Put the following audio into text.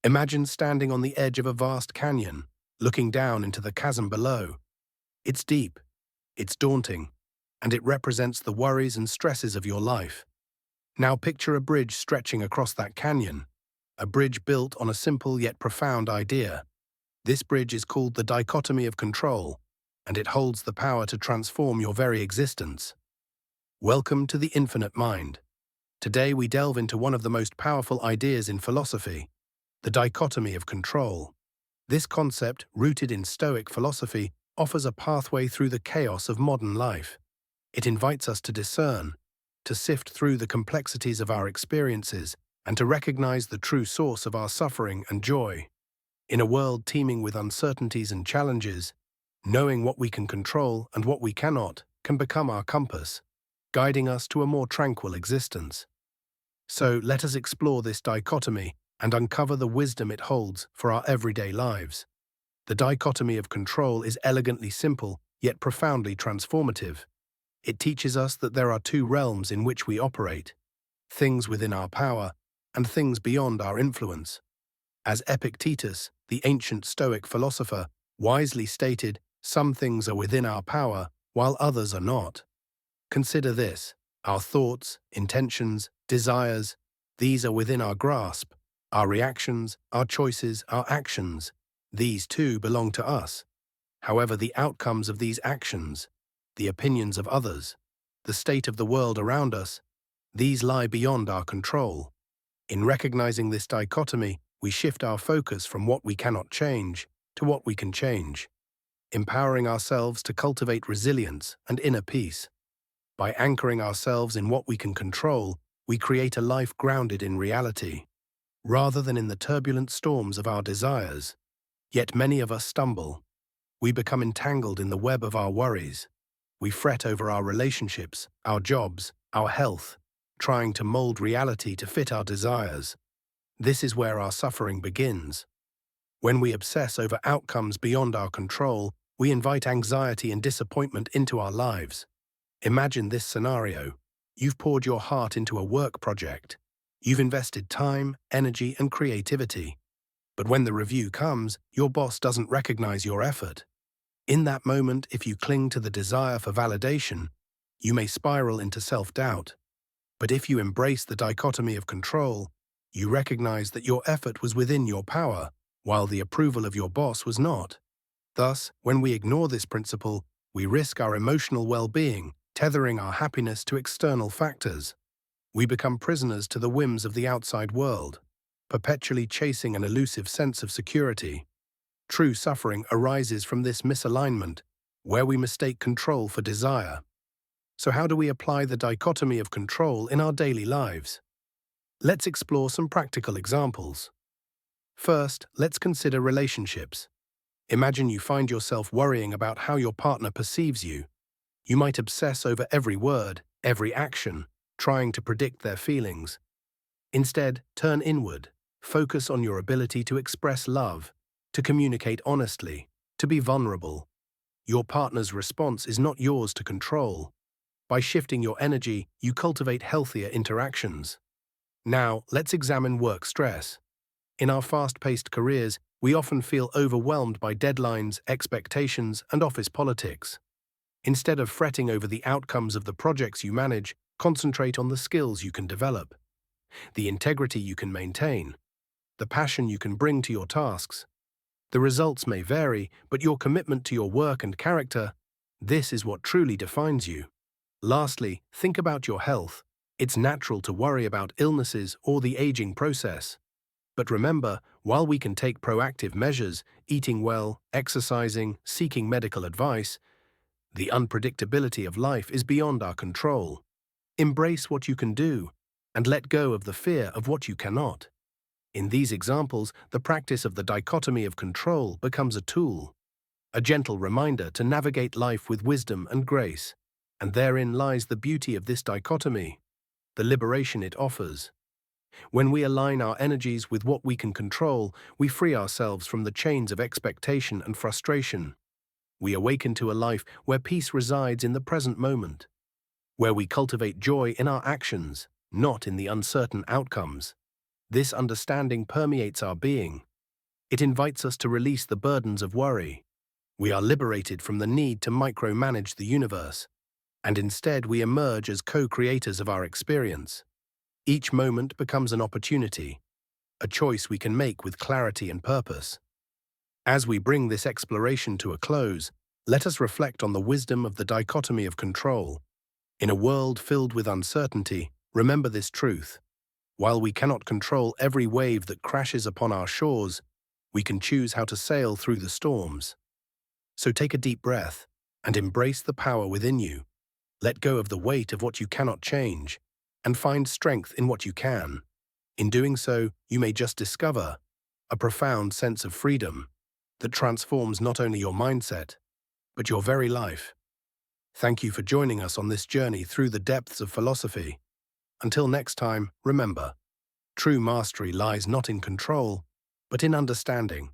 Imagine standing on the edge of a vast canyon, looking down into the chasm below. It's deep, it's daunting, and it represents the worries and stresses of your life. Now picture a bridge stretching across that canyon, a bridge built on a simple yet profound idea. This bridge is called the Dichotomy of Control, and it holds the power to transform your very existence. Welcome to the Infinite Mind. Today we delve into one of the most powerful ideas in philosophy, the dichotomy of control. This concept, rooted in Stoic philosophy, offers a pathway through the chaos of modern life. It invites us to discern, to sift through the complexities of our experiences, and to recognize the true source of our suffering and joy. In a world teeming with uncertainties and challenges, knowing what we can control and what we cannot can become our compass, guiding us to a more tranquil existence. So let us explore this dichotomy and uncover the wisdom it holds for our everyday lives. The dichotomy of control is elegantly simple, yet profoundly transformative. It teaches us that there are two realms in which we operate, things within our power and things beyond our influence. As Epictetus, the ancient Stoic philosopher, wisely stated, some things are within our power, while others are not. Consider this: our thoughts, intentions, desires, these are within our grasp. Our reactions, our choices, our actions, these too belong to us. However, the outcomes of these actions, the opinions of others, the state of the world around us, these lie beyond our control. In recognizing this dichotomy, we shift our focus from what we cannot change to what we can change, empowering ourselves to cultivate resilience and inner peace. By anchoring ourselves in what we can control, we create a life grounded in reality, rather than in the turbulent storms of our desires. Yet many of us stumble. We become entangled in the web of our worries. We fret over our relationships, our jobs, our health, trying to mold reality to fit our desires. This is where our suffering begins. When we obsess over outcomes beyond our control, we invite anxiety and disappointment into our lives. Imagine this scenario. You've poured your heart into a work project. You've invested time, energy, and creativity. But when the review comes, your boss doesn't recognize your effort. In that moment, if you cling to the desire for validation, you may spiral into self-doubt. But if you embrace the dichotomy of control, you recognize that your effort was within your power, while the approval of your boss was not. Thus, when we ignore this principle, we risk our emotional well-being, tethering our happiness to external factors. We become prisoners to the whims of the outside world, perpetually chasing an elusive sense of security. True suffering arises from this misalignment, where we mistake control for desire. So how do we apply the dichotomy of control in our daily lives? Let's explore some practical examples. First, let's consider relationships. Imagine you find yourself worrying about how your partner perceives you. You might obsess over every word, every action, trying to predict their feelings. Instead, turn inward. Focus on your ability to express love, to communicate honestly, to be vulnerable. Your partner's response is not yours to control. By shifting your energy, you cultivate healthier interactions. Now, let's examine work stress. In our fast-paced careers, we often feel overwhelmed by deadlines, expectations, and office politics. Instead of fretting over the outcomes of the projects you manage, concentrate on the skills you can develop, the integrity you can maintain, the passion you can bring to your tasks. The results may vary, but your commitment to your work and character, this is what truly defines you. Lastly, think about your health. It's natural to worry about illnesses or the aging process. But remember, while we can take proactive measures, eating well, exercising, seeking medical advice, the unpredictability of life is beyond our control. Embrace what you can do, and let go of the fear of what you cannot. In these examples, the practice of the dichotomy of control becomes a tool, a gentle reminder to navigate life with wisdom and grace. And therein lies the beauty of this dichotomy, the liberation it offers. When we align our energies with what we can control, we free ourselves from the chains of expectation and frustration. We awaken to a life where peace resides in the present moment, where we cultivate joy in our actions, not in the uncertain outcomes. This understanding permeates our being. It invites us to release the burdens of worry. We are liberated from the need to micromanage the universe, and instead we emerge as co-creators of our experience. Each moment becomes an opportunity, a choice we can make with clarity and purpose. As we bring this exploration to a close, let us reflect on the wisdom of the dichotomy of control. In a world filled with uncertainty, remember this truth. While we cannot control every wave that crashes upon our shores, we can choose how to sail through the storms. So take a deep breath and embrace the power within you. Let go of the weight of what you cannot change and find strength in what you can. In doing so, you may just discover a profound sense of freedom that transforms not only your mindset, but your very life. Thank you for joining us on this journey through the depths of philosophy. Until next time, remember, true mastery lies not in control, but in understanding.